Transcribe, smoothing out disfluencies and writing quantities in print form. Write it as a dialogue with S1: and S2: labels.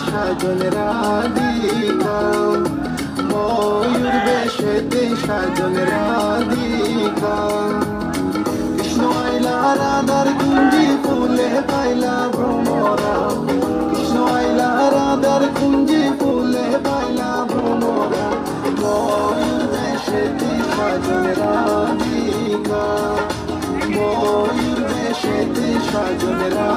S1: সাজন রাধিকা, ময়ূর বেশেতে সাজন রাধিকা। কৃষ্ণ আইলা রাধার কুঞ্জি ফুলে পাইলা ভ্রমরা, কৃষ্ণ আইলা রাধার কুঞ্জি ফুলে পাইলা ভ্রমরা। ময়ূর বেশেতে সাজন রাধিকা, ময়ূর বেশেতে সাজন রাধিকা।